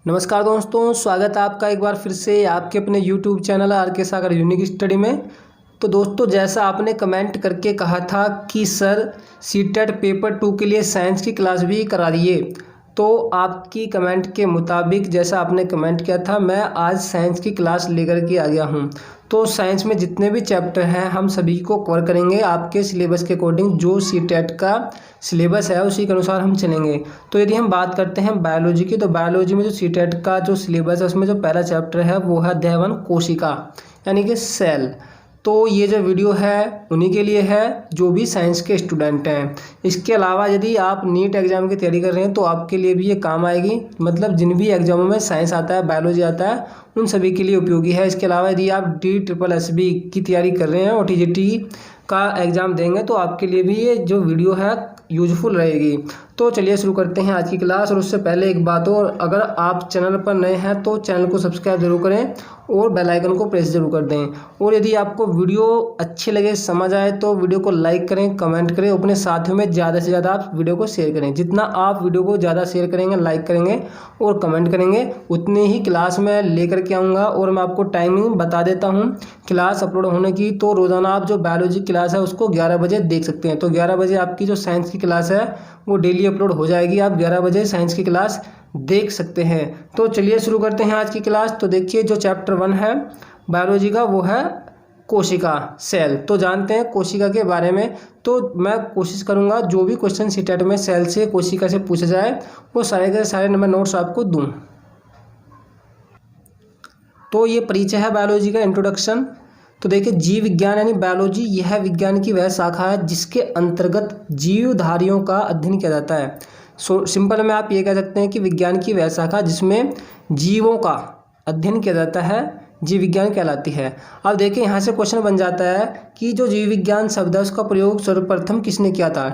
नमस्कार दोस्तों, स्वागत है आपका एक बार फिर से आपके अपने YouTube चैनल आर के सागर यूनिक स्टडी में। तो दोस्तों, जैसा आपने कमेंट करके कहा था कि सर सीटेट पेपर 2 के लिए साइंस की क्लास भी करा दिए, तो आपकी कमेंट के मुताबिक जैसा आपने कमेंट किया था, मैं आज साइंस की क्लास लेकर के आ गया हूं। तो साइंस में जितने भी चैप्टर हैं हम सभी को कवर करेंगे आपके सिलेबस के अकॉर्डिंग। जो सीटेट का सिलेबस है उसी के अनुसार हम चलेंगे। तो यदि हम बात करते हैं बायोलॉजी की, तो बायोलॉजी में जो सीटेट का जो सिलेबस है उसमें जो पहला चैप्टर है वो है अध्याय 1 कोशिका यानी कि सेल। तो ये जो वीडियो है उन्हीं के लिए है जो भी साइंस के स्टूडेंट हैं। इसके अलावा यदि आप नीट एग्जाम की तैयारी कर रहे हैं तो आपके लिए भी ये काम आएगी। मतलब जिन भी एग्जामों में साइंस आता है, बायोलॉजी आता है, उन सभी के लिए उपयोगी है। इसके अलावा यदि आप DSSB की तैयारी कर रहे हैं और TGT का एग्ज़ाम देंगे तो आपके लिए भी ये जो वीडियो है यूजफुल रहेगी। तो चलिए शुरू करते हैं आज की क्लास। और उससे पहले एक बात और, अगर आप चैनल पर नए हैं तो चैनल को सब्सक्राइब जरूर करें और बेल आइकन को प्रेस जरूर कर दें। और यदि आपको वीडियो अच्छी लगे, समझ आए, तो वीडियो को लाइक करें, कमेंट करें, अपने साथियों में ज़्यादा से ज़्यादा आप वीडियो को शेयर करें। जितना आप वीडियो को ज़्यादा शेयर करेंगे, लाइक करेंगे और कमेंट करेंगे, उतनी ही क्लास में लेकर के आऊँगा। और मैं आपको टाइमिंग बता देता हूँ क्लास अपलोड होने की। तो रोज़ाना आप जो बायोलॉजी क्लास है उसको 11 बजे देख सकते हैं। तो 11 बजे आपकी जो साइंस की क्लास है वो डेली अपलोड हो जाएगी। आप 11 बजे साइंस की क्लास देख सकते हैं। तो चलिए शुरू करते हैं आज की क्लास। तो देखिए, जो चैप्टर 1 है बायोलॉजी का वो है कोशिका, सेल। तो जानते हैं कोशिका के बारे में। तो मैं कोशिश करूंगा जो भी क्वेश्चन सीटेट में सेल से, कोशिका से पूछा जाए वो सारे के सारे मैं नोट्स आपको दूं। तो ये परिचय है बायोलॉजी का, इंट्रोडक्शन। तो देखिए, जीव विज्ञान यानी बायोलॉजी यह विज्ञान की वह शाखा है जिसके अंतर्गत जीवधारियों का अध्ययन किया जाता है। सिंपल में आप ये कह सकते हैं कि विज्ञान की वह शाखा जिसमें जीवों का अध्ययन किया जाता है जीव विज्ञान कहलाती है। अब देखिए, यहाँ से क्वेश्चन बन जाता है कि जो जीव विज्ञान शब्द है उसका प्रयोग सर्वप्रथम किसने किया था।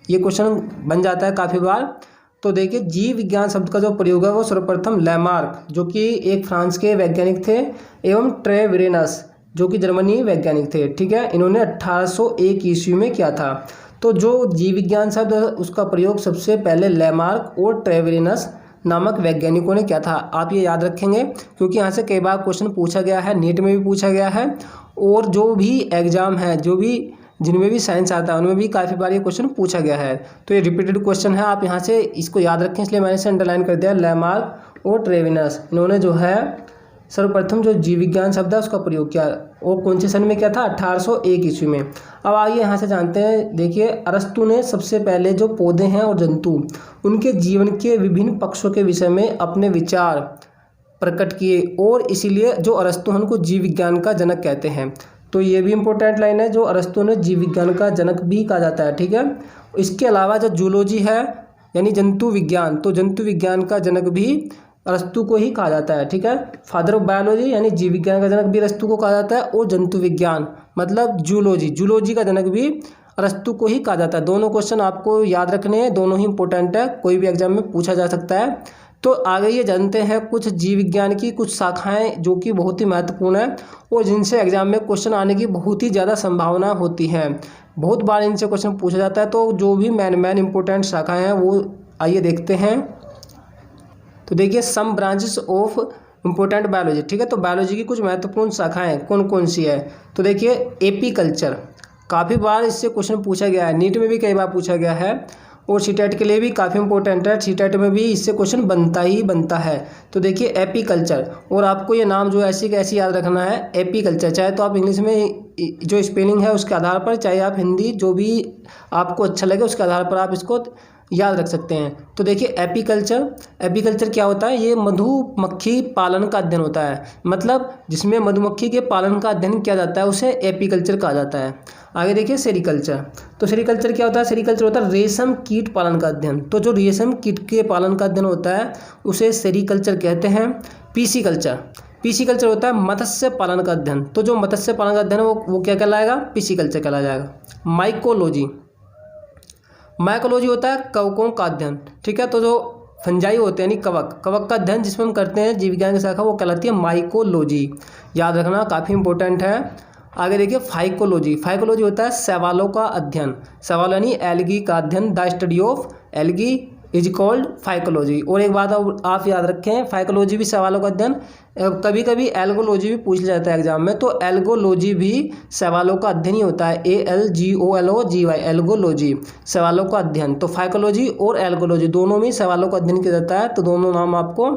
ये क्वेश्चन बन जाता है काफ़ी बार। तो देखिए, जीव विज्ञान शब्द का जो प्रयोग है वो सर्वप्रथम लैमार्क, जो कि एक फ्रांस के वैज्ञानिक थे, एवं ट्रेवेरेनस, जो कि जर्मनी वैज्ञानिक थे। ठीक है, इन्होंने 1801 ईस्वी में किया था। तो जो जीव विज्ञान शब्द है उसका प्रयोग सबसे पहले लैमार्क और ट्रेवेरेनस नामक वैज्ञानिकों ने किया था। आप ये याद रखेंगे क्योंकि यहाँ से कई बार क्वेश्चन पूछा गया है, नीट में भी पूछा गया है, और जो भी एग्जाम है, जो भी जिनमें भी साइंस आता है उनमें भी काफ़ी बार ये क्वेश्चन पूछा गया है। तो ये रिपीटेड क्वेश्चन है, आप यहाँ से इसको याद रखें, इसलिए मैंने इसे अंडरलाइन कर दिया। लैमार्क और ट्रेवेरेनस, इन्होंने जो है सर्वप्रथम जो जीव विज्ञान शब्द है उसका प्रयोग किया। और कौन से सन में किया था? 1801 ईस्वी में। अब आइए यहाँ से जानते हैं। देखिए, अरस्तु ने सबसे पहले जो पौधे हैं और जंतु, उनके जीवन के विभिन्न पक्षों के विषय में अपने विचार प्रकट किए, और इसीलिए जो अरस्तु हैं उनको जीव विज्ञान का जनक कहते हैं। तो ये भी इंपॉर्टेंट लाइन है, जो अरस्तु ने जीव विज्ञान का जनक भी कहा जाता है। ठीक है, इसके अलावा जो जूलॉजी है यानी जंतु विज्ञान, तो जंतु विज्ञान का जनक भी अरस्तु को ही कहा जाता है। ठीक है, फादर ऑफ बायोलॉजी यानी जीव विज्ञान का जनक भी अरस्तु को कहा जाता है, और जंतु विज्ञान मतलब जूलॉजी का जनक भी अरस्तु को ही कहा जाता है। दोनों क्वेश्चन आपको याद रखने हैं, दोनों ही इंपॉर्टेंट है, कोई भी एग्जाम में पूछा जा सकता है। तो आगे ये जानते हैं कुछ जीव विज्ञान की कुछ शाखाएं जो कि बहुत ही महत्वपूर्ण है और जिनसे एग्जाम में क्वेश्चन आने की बहुत ही ज़्यादा संभावना होती है। बहुत बार इनसे क्वेश्चन पूछा जाता है। तो जो भी मेन इंपॉर्टेंट शाखाएं हैं वो आइए देखते हैं। तो देखिए, सम ब्रांचेस ऑफ इम्पोर्टेंट बायोलॉजी। ठीक है, तो बायोलॉजी की कुछ महत्वपूर्ण शाखाएं कौन कौन सी है। तो देखिए, एपीकल्चर, काफ़ी बार इससे क्वेश्चन पूछा गया है, नीट में भी कई बार पूछा गया है, और सीटेट के लिए भी काफ़ी इंपॉर्टेंट है। सीटेट में भी इससे क्वेश्चन बनता ही बनता है। तो देखिए, एपीकल्चर, और आपको ये नाम जो ऐसी कैसी याद रखना है, एपीकल्चर, चाहे तो आप इंग्लिश में जो स्पेलिंग है उसके आधार पर, चाहे आप हिंदी, जो भी आपको अच्छा लगे उसके आधार पर आप इसको याद रख सकते हैं। तो देखिए, एपीकल्चर क्या होता है? ये मधुमक्खी पालन का अध्ययन होता है। मतलब जिसमें मधुमक्खी के पालन का अध्ययन किया जाता है उसे एपीकल्चर कहा जाता है। आगे देखिए, सेरीकल्चर। तो सेरीकल्चर क्या होता है? सेरीकल्चर होता है रेशम कीट पालन का अध्ययन। तो जो रेशम कीट के पालन का अध्ययन होता है उसे सेरीकल्चर कहते हैं। पीसीकल्चर होता है मत्स्य पालन का अध्ययन। तो जो मत्स्य पालन का अध्ययन वो क्या कहलाएगा? पीसीकल्चर कहलाया जाएगा। माइकोलॉजी होता है कवकों का अध्ययन। ठीक है, तो जो फंजाई होते हैं यानी कवक का अध्ययन जिसमें हम करते हैं जीव विज्ञान की शाखा, वो कहलाती है माइकोलॉजी। याद रखना, काफ़ी इंपॉर्टेंट है। आगे देखिए, फाइकोलॉजी होता है शैवालों का अध्ययन। शैवाल यानी एल्गी का अध्ययन, the study of algae is called phycology. और एक बात आप याद रखें, फाइकोलॉजी भी सवालों का अध्ययन, कभी कभी एल्गोलॉजी भी पूछ लिया जाता है एग्जाम में, तो एल्गोलॉजी भी सवालों का अध्ययन ही होता है। ALGOLOGY, एल्गोलॉजी सवालों का अध्ययन। तो फाइकोलॉजी और एल्गोलॉजी दोनों में सवालों का अध्ययन किया जाता है, तो दोनों नाम आपको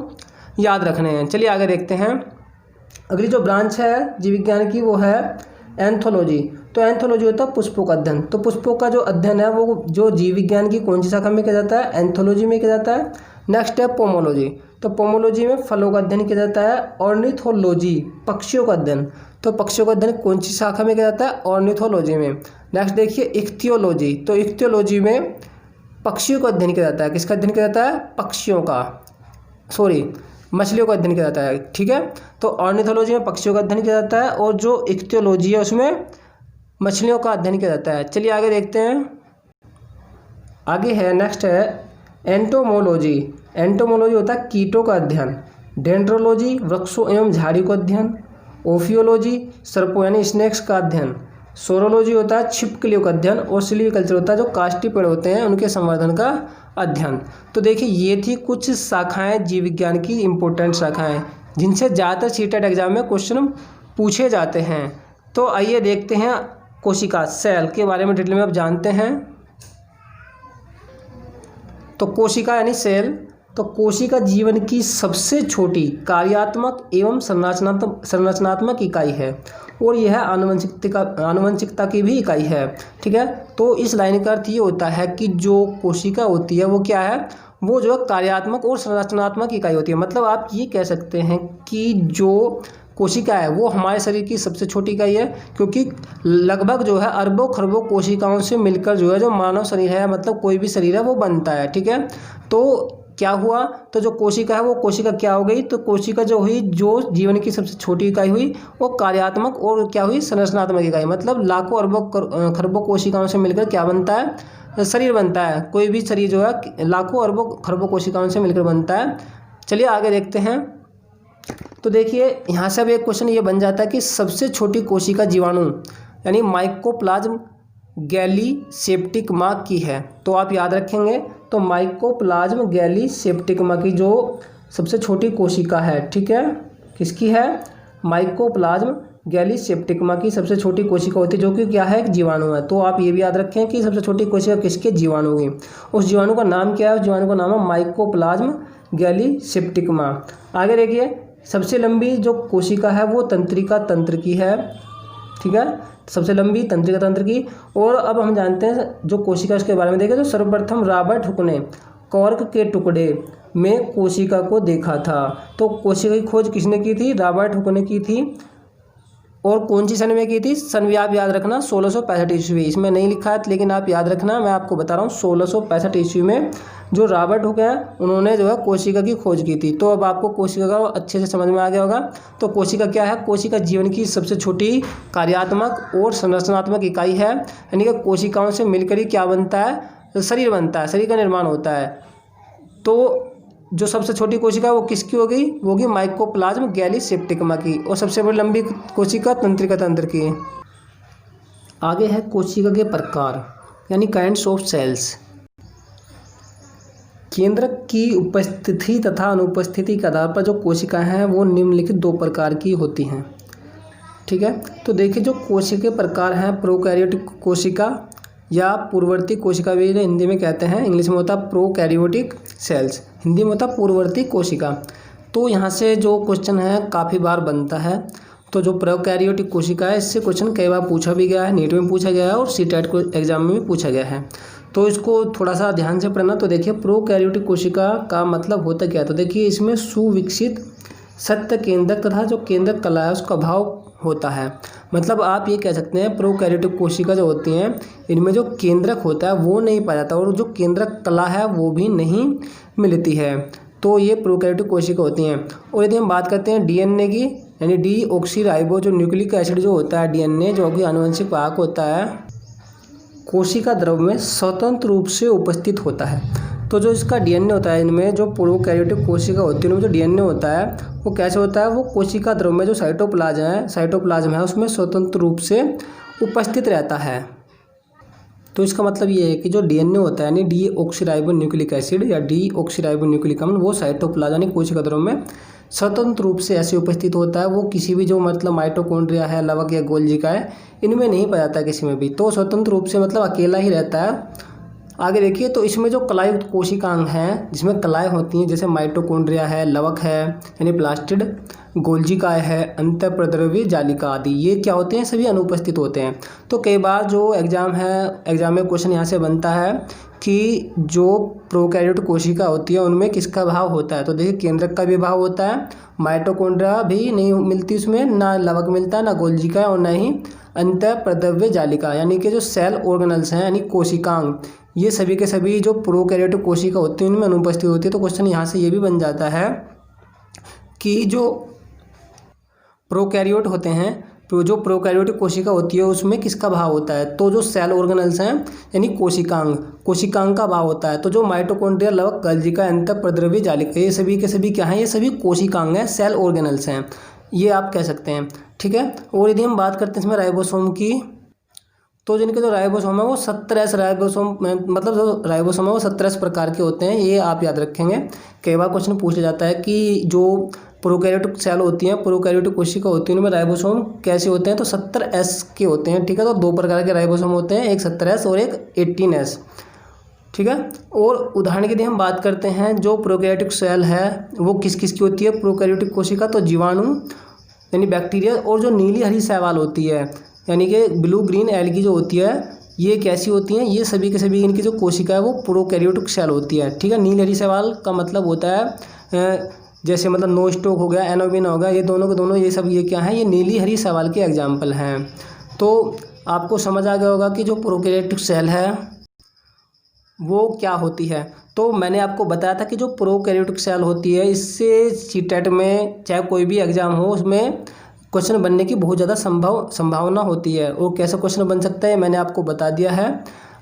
याद रखने हैं। चलिए आगे देखते हैं। अगली जो ब्रांच है जीव विज्ञान की वो है एंथोलॉजी। तो एंथोलॉजी होता है पुष्पों का अध्ययन। तो पुष्पों का जो अध्ययन है वो जो जीव विज्ञान की कौन सी शाखा में किया जाता है? एंथोलॉजी में किया जाता है। नेक्स्ट है पोमोलॉजी। तो पोमोलॉजी में फलों का अध्ययन किया जाता है। ऑर्निथोलॉजी पक्षियों का अध्ययन। तो पक्षियों का अध्ययन कौन सी शाखा में किया जाता है? ऑर्निथोलॉजी में। नेक्स्ट देखिए इख्तियोलॉजी। तो इख्तियोलॉजी में पक्षियों का अध्ययन किया जाता है। किसका अध्ययन किया जाता है? पक्षियों का, मछलियों का अध्ययन किया जाता है। ठीक है, तो ऑर्निथोलॉजी में पक्षियों का अध्ययन किया जाता है और जो इख्तियोलॉजी है उसमें मछलियों का अध्ययन किया जाता है। चलिए आगे देखते हैं। आगे है नेक्स्ट है एंटोमोलॉजी। एंटोमोलॉजी होता है कीटों का अध्ययन। डेंड्रोलॉजी वृक्षों एवं झाड़ियों का अध्ययन। ओफियोलॉजी सर्पों यानी स्नेक्स का अध्ययन। सोरोलॉजी होता है छिपकलियों का अध्ययन। और सिल्वीकल्चर होता है जो काष्ठी पेड़ होते हैं उनके संवर्धन का अध्ययन। तो देखिए ये थी कुछ शाखाएं जीव विज्ञान की इंपॉर्टेंट शाखाएं जिनसे ज़्यादातर सीटेट एग्जाम में क्वेश्चन पूछे जाते हैं। तो आइए देखते हैं कोशिका सेल के बारे में डिटेल में आप जानते हैं। तो कोशिका यानी सेल, तो कोशिका जीवन की सबसे छोटी कार्यात्मक एवं संरचनात्मक इकाई है और यह आनुवंशिकता की भी इकाई है। ठीक है, तो इस लाइन का अर्थ ये होता है कि जो कोशिका होती है वो क्या है? वो जो कार्यात्मक और संरचनात्मक इकाई होती है। मतलब आप ये कह सकते हैं कि जो कोशिका है वो हमारे शरीर की सबसे छोटी इकाई है, क्योंकि लगभग जो है अरबों खरबों कोशिकाओं से मिलकर जो है जो मानव शरीर है, मतलब कोई भी शरीर है वो बनता है। ठीक है, तो क्या हुआ? तो जो कोशिका है वो कोशिका क्या हो गई? तो कोशिका जो हुई, जो जीवन की सबसे छोटी इकाई हुई, वो कार्यात्मक और क्या हुई? संरचनात्मक इकाई। मतलब लाखों अरबों खरबों कोशिकाओं से मिलकर क्या बनता है? शरीर बनता है। कोई भी शरीर जो है लाखों अरबों खरबों कोशिकाओं से मिलकर बनता है। चलिए आगे देखते हैं। तो देखिए यहाँ से अब एक क्वेश्चन ये बन जाता है कि सबसे छोटी कोशिका जीवाणु यानी माइकोप्लाज्म गैलीसेप्टिकमा की है। तो आप याद रखेंगे, तो माइकोप्लाज्म गैलीसेप्टिकमा की जो सबसे छोटी कोशिका है, ठीक है, किसकी है? माइकोप्लाज्म गैलीसेप्टिकमा की सबसे छोटी कोशिका होती है, जो कि क्या है? एक जीवाणु है। तो आप ये भी याद रखें कि सबसे छोटी कोशिका किसके? जीवाणु की। उस जीवाणु का नाम क्या है? उस जीवाणु का नाम है माइकोप्लाज्म गैलीसेप्टिकमा। आगे देखिए, सबसे लंबी जो कोशिका है वो तंत्रिका तंत्र की है। ठीक है, सबसे लंबी तंत्रिका तंत्र की। और अब हम जानते हैं जो कोशिका उसके बारे में देखें, तो सर्वप्रथम रॉबर्ट हुक ने कॉर्क के टुकड़े में कोशिका को देखा था। तो कोशिका की खोज किसने की थी? रॉबर्ट हुक ने की थी। और कौन सी सन में की थी? सन भी आप याद रखना 1665 ईस्वी। इसमें नहीं लिखा है लेकिन आप याद रखना, मैं आपको बता रहा हूँ 1665 ईस्वी में जो रॉबर्ट हुक है उन्होंने जो है कोशिका की खोज की थी। तो अब आपको कोशिका का अच्छे से समझ में आ गया होगा। तो कोशिका क्या है? कोशिका जीवन की सबसे छोटी कार्यात्मक और संरचनात्मक इकाई है, यानी कि कोशिकाओं से मिलकर ही क्या बनता है? शरीर बनता है, शरीर का निर्माण होता है। तो जो सबसे छोटी कोशिका है वो किसकी होगी? वो होगी माइकोप्लाज्म गैलीसेप्टिकमा की। और सबसे बड़ी लंबी कोशिका तंत्रिका तंत्र की। आगे है कोशिका के प्रकार यानी काइंड्स ऑफ सेल्स। केंद्रक की उपस्थिति तथा अनुपस्थिति के आधार पर जो कोशिकाएं हैं वो निम्नलिखित दो प्रकार की होती हैं। ठीक है, तो देखिए जो कोशिका के प्रकार हैं, प्रोकैरियोटिक कोशिका या पूर्ववर्ती कोशिका भी हिंदी में कहते हैं, इंग्लिश में होता है प्रोकैरियोटिक सेल्स, हिंदी में होता है पूर्ववर्ती कोशिका। तो यहाँ से जो क्वेश्चन है काफ़ी बार बनता है। तो जो प्रोकैरियोटिक कोशिका है इससे क्वेश्चन कई बार पूछा भी गया है, नीट में पूछा गया है और सीटेट को एग्जाम में भी पूछा गया है। तो इसको थोड़ा सा ध्यान से पढ़ना। तो देखिए प्रोकैरियोटिक कोशिका का मतलब होता क्या है? तो देखिए इसमें सुविकसित सत्य केंद्रक तथा जो केंद्रक कला है उसका अभाव होता है। मतलब आप ये कह सकते हैं प्रोकैरियोटिक कोशिका जो होती हैं इनमें जो केंद्रक होता है वो नहीं पाया जाता और जो केंद्रक कला है वो भी नहीं मिलती है। तो ये प्रोकैरियोटिक कोशिका होती हैं। और यदि हम बात करते हैं डीएनए की, यानी डीऑक्सीराइबो जो न्यूक्लिक एसिड जो होता है डीएनए, जो कि आनुवंशिक वाहक होता है, कोशिका द्रव में स्वतंत्र रूप से उपस्थित होता है। तो जो इसका डीएनए होता है, इनमें जो प्रोकैरियोटिक कोशिका होती है उनमें जो डीएनए होता है वो कैसे होता है? वो कोशिका द्रव में जो साइटोप्लाज्म है उसमें स्वतंत्र रूप से उपस्थित रहता है। तो इसका मतलब ये है कि जो डीएनए होता है यानी डीऑक्सीराइबोन्यूक्लिक एसिड या डीऑक्सीराइबोन्यूक्लिक अम्ल वो साइटोप्लाज्म यानी कोशिका द्रव्य में स्वतंत्र रूप से ऐसे उपस्थित होता है। वो किसी भी जो मतलब माइटोकॉन्ड्रिया है, लवक या गोल्जिका है, इनमें नहीं पाया जाता किसी में भी। तो स्वतंत्र रूप से मतलब अकेला ही रहता है। आगे देखिए, तो इसमें जो कलायुक्त कोशिकांग हैं जिसमें कलाएँ होती हैं, जैसे माइटोकॉन्ड्रिया है, लवक है यानी प्लास्टिड, गोल्जिकाएँ है, अंतःप्रद्रव्य जालिका आदि, ये क्या होते हैं, सभी अनुपस्थित होते हैं। तो कई बार जो एग्जाम में क्वेश्चन यहाँ से बनता है कि जो प्रोकैरियोटिक कोशिका होती है उनमें किसका भाव होता है। तो देखिए केंद्रक का भी भाव होता है, माइटोकॉन्ड्रिया भी नहीं मिलती उसमें, ना लवक मिलता है, ना गोल्जिका और ना ही अंतःप्रद्रव्य जालिका, यानी कि जो सेल ऑर्गेनल्स हैं यानी कोशिकांग, ये सभी के सभी जो प्रोकैरियोटिक कोशिका होती है उनमें अनुपस्थित होती है। तो क्वेश्चन यहाँ से ये भी बन जाता है कि जो प्रोकैरियोट होते हैं, तो जो प्रोकैरियोटिक कोशिका होती है उसमें किसका भाव होता है। तो जो सेल ऑर्गेनल्स हैं यानी कोशिकांग का भाव होता है। तो जो माइटोकॉन्ड्रिया, लवक, गोल्जिका, अंतःप्रद्रव्य जालिका, ये सभी के सभी क्या हैं, ये सभी कोशिकांग हैं, सेल ऑर्गेनल्स हैं, ये आप कह सकते हैं। ठीक है। और यदि हम बात करते हैं इसमें राइबोसोम की, तो जिनके जो राइबोसोम है वो 17 राइबोसोम, मतलब जो राइबोसोम है वो 17 प्रकार के होते हैं, ये आप याद रखेंगे। कई बार क्वेश्चन पूछा जाता है कि जो प्रोकैरियोटिक सेल होती हैं, प्रोकैरियोटिक कोशिका होती है, उनमें राइबोसोम कैसे होते हैं, तो 17S के होते हैं। ठीक है। तो 2 प्रकार के राइबोसोम होते हैं, एक 17S और एक 18S। ठीक है। और उदाहरण के लिए हम बात करते हैं, जो प्रोकैरियोटिक सेल है वो किस किस की होती है प्रोकैरियोटिक कोशिका, तो जीवाणु यानी बैक्टीरिया, और जो नीली हरी शैवाल होती है यानी कि ब्लू ग्रीन एल्गी जो होती है, ये कैसी होती हैं, ये सभी के सभी इनकी जो कोशिका है वो प्रोकैरियोटिक सेल होती है। ठीक है। नीली हरी शैवाल का मतलब होता है जैसे मतलब नोस्टोक हो गया, एनोबिना हो गया, ये दोनों के दोनों ये सब ये क्या है, ये नीली हरी शैवाल के एग्जाम्पल हैं। तो आपको समझ आ गया होगा कि जो प्रोकैरियोटिक सेल है वो क्या होती है। तो मैंने आपको बताया था कि जो प्रोकैरियोटिक सेल होती है, इससे सीटेट में चाहे कोई भी एग्जाम हो उसमें क्वेश्चन बनने की बहुत ज़्यादा संभावना होती है। और कैसा क्वेश्चन बन सकता है मैंने आपको बता दिया है।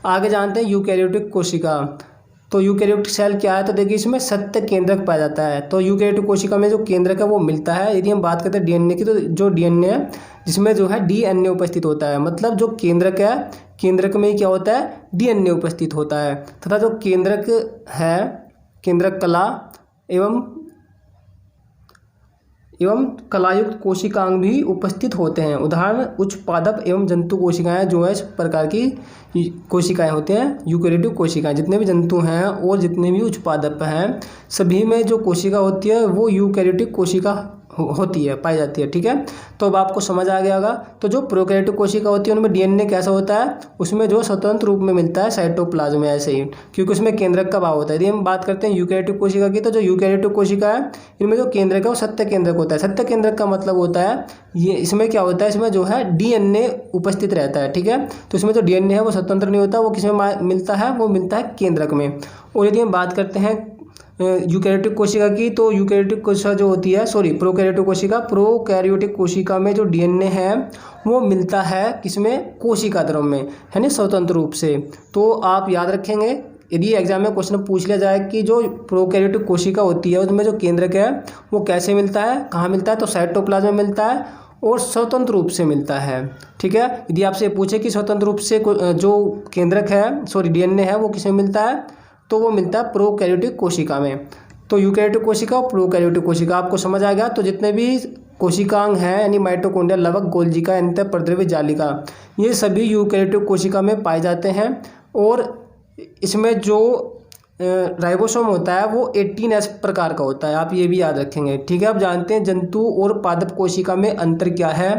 आगे जानते हैं यूकैरियोटिक कोशिका। तो यूकैरियोटिक सेल क्या है, तो देखिए इसमें सत्य केंद्रक पाया जाता है। तो यूकैरियोटिक कोशिका में जो केंद्रक है वो मिलता है। यदि हम बात करते हैं डीएनए की, तो जो डीएनए है जिसमें जो है डीएनए उपस्थित होता है, मतलब जो केंद्रक है, केंद्रक में क्या होता है, डीएनए उपस्थित होता है, तथा जो केंद्रक है, केंद्रक कला एवं कलायुक्त कोशिकांग भी उपस्थित होते हैं। उदाहरण उच्च पादप एवं जंतु कोशिकाएं, जो है इस प्रकार की कोशिकाएं होते हैं यूकैरियोटिक कोशिकाएं। जितने भी जंतु हैं और जितने भी उच्च पादप हैं, सभी में जो कोशिका होती है वो यूकैरियोटिक कोशिका होती है, पाई जाती है। ठीक है। तो अब आपको समझ आ गया होगा। तो जो प्रोकैरियोटिक कोशिका होती है उनमें डीएनए कैसा होता है, उसमें जो स्वतंत्र रूप में मिलता है साइटोप्लाज्म में, ऐसे ही, क्योंकि उसमें केंद्रक का भाव होता है। यदि हम बात करते हैं यूकैरियोटिक कोशिका की, तो जो यूकैरियोटिक कोशिका है इनमें जो केंद्रक है वो सत्य केंद्रक होता है। सत्य केंद्रक का मतलब होता है ये, इसमें क्या होता है, इसमें जो है डीएनए उपस्थित रहता है। ठीक है। तो इसमें जो डीएनए है वो स्वतंत्र नहीं होता, वो किसमें मिलता है, वो मिलता है केंद्रक में। और यदि हम बात करते हैं यूकैरियोटिक कोशिका की, तो यूकैरियोटिक कोशिका जो होती है, प्रोकैरियोटिक कोशिका में जो डीएनए है वो मिलता है किसमें, कोशिका द्रव्य में, यानी स्वतंत्र रूप से। तो आप याद रखेंगे, यदि एग्जाम में क्वेश्चन पूछ लिया जाए कि जो प्रोकैरियोटिक कोशिका होती है उसमें जो केंद्रक है वो कैसे मिलता है, कहाँ मिलता है, तो साइटोप्लाज्म में मिलता है और स्वतंत्र रूप से मिलता है। ठीक है। यदि आपसे पूछे कि स्वतंत्र रूप से जो केंद्रक है, डीएनए है, वो किसमें मिलता है, तो वो मिलता है प्रोकैरियोटिक कोशिका में। तो यूकैरियोटिक कोशिका और प्रोकैरियोटिक कोशिका आपको समझ आ गया। तो जितने भी कोशिकांग हैं यानी माइटोकॉन्ड्रिया, लवक, गोल्जिका, अंतःप्रद्रव्य जालिका, ये सभी यूकैरियोटिक कोशिका में पाए जाते हैं। और इसमें जो राइबोसोम होता है वो 18S प्रकार का होता है, आप ये भी याद रखेंगे। ठीक है। अब जानते हैं जंतु और पादप कोशिका में अंतर क्या है।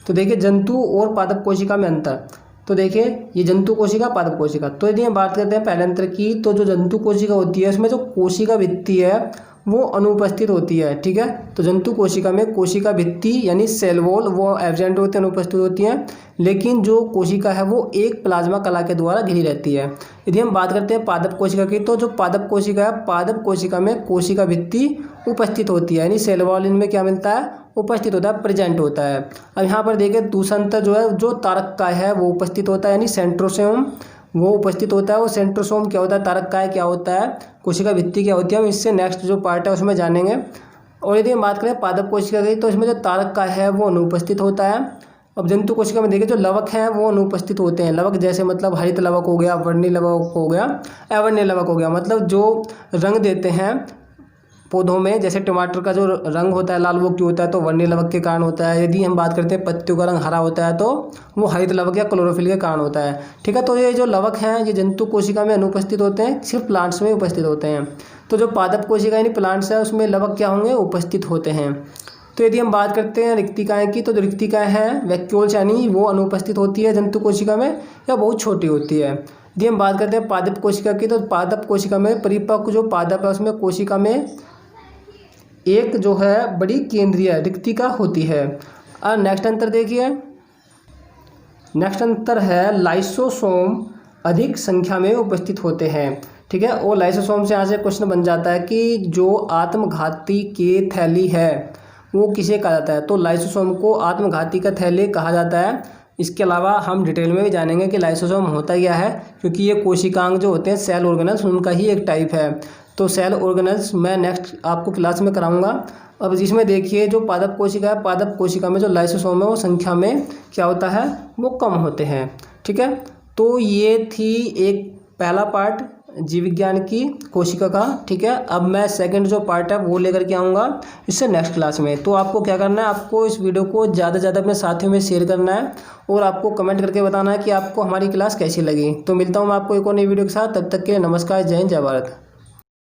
तो देखिए जंतु और पादप कोशिका में अंतर, तो देखिए ये जंतु कोशिका, पादप कोशिका। तो यदि हम बात करते हैं पहले अंतर की, तो जो जंतु कोशिका होती है उसमें जो कोशिका भित्ति है वो अनुपस्थित होती है। ठीक है। तो जंतु कोशिका में कोशिका भित्ति यानी सेल वॉल वो एब्सेंट होते हैं, अनुपस्थित होती हैं, लेकिन जो कोशिका है वो एक प्लाज्मा कला के द्वारा घिरी रहती है। यदि हम बात करते हैं पादप कोशिका की, तो जो पादप कोशिका है, पादप कोशिका में कोशिका भित्ति उपस्थित होती है, यानी सेल वॉल इनमें क्या मिलता है, उपस्थित होता है, प्रेजेंट होता है। अब यहाँ पर देखिए दूसरा अंतर जो है, जो तारक काय है वो उपस्थित होता है, यानी सेंट्रोसोम वो उपस्थित होता है। वो सेंट्रोसोम क्या होता है, तारक काय क्या होता है, कोशिका भित्ति क्या होती है, हम इससे नेक्स्ट जो पार्ट है उसमें जानेंगे। और यदि हम बात करें पादप कोशिका की, तो इसमें जो तारक काय है वो अनुपस्थित होता है, अब जंतु कोशिका में देखिए जो लवक हैं वो अनुपस्थित होते हैं। लवक जैसे मतलब हरित लवक हो गया, वर्णीय लवक हो गया, अवर्णीय लवक हो गया, मतलब जो रंग देते हैं पौधों में, जैसे टमाटर का जो रंग होता है लाल वो क्यों होता है, तो वर्णीय लवक के कारण होता है। यदि हम बात करते हैं पत्तियों का रंग हरा होता है तो वो हरित लवक या क्लोरोफिल के कारण होता है। ठीक है, तो ये जो लवक हैं ये जंतु कोशिका में अनुपस्थित होते हैं, सिर्फ प्लांट्स में उपस्थित होते हैं। तो जो पादप कोशिका यानी प्लांट्स है उसमें लवक क्या होंगे, उपस्थित होते हैं। तो यदि हम बात करते हैं रिक्तिकाएँ की, तो जो रिक्तिकाएँ हैं वैक्यूल्स यानी वो अनुपस्थित होती है जंतु कोशिका में या बहुत छोटी होती है। यदि हम बात करते हैं पादप कोशिका की, तो पादप कोशिका में परिपक्व जो पादप है उसमें कोशिका में एक जो है बड़ी केंद्रीय रिक्तिका होती है। और नेक्स्ट अंतर देखिए, नेक्स्ट अंतर है लाइसोसोम अधिक संख्या में उपस्थित होते हैं। ठीक है, और लाइसोसोम से यहाँ से क्वेश्चन बन जाता है कि जो आत्मघाती के थैली है वो किसे कहा जाता है, तो लाइसोसोम को आत्मघाती का थैली कहा जाता है। इसके अलावा हम डिटेल में भी जानेंगे कि लाइसोसोम होता क्या है, क्योंकि ये कोशिकांग जो होते हैं सेल ऑर्गेनल्स उनका ही एक टाइप है। तो सेल ऑर्गेनल्स मैं नेक्स्ट आपको क्लास में कराऊंगा। अब इसमें देखिए जो पादप कोशिका है, पादप कोशिका में जो लाइसोसोम है वो संख्या में क्या होता है, वो कम होते हैं। ठीक है, तो ये थी एक पहला पार्ट जीव विज्ञान की कोशिका का। ठीक है, अब मैं सेकंड जो पार्ट है वो लेकर के आऊँगा इससे नेक्स्ट क्लास में। तो आपको क्या करना है, आपको इस वीडियो को ज़्यादा से ज़्यादा अपने साथियों में शेयर करना है और आपको कमेंट करके बताना है कि आपको हमारी क्लास कैसी लगी। तो मिलता हूँ मैं आपको एक और नई वीडियो के साथ, तब तक के लिए नमस्कार, जय हिंद, जय भारत।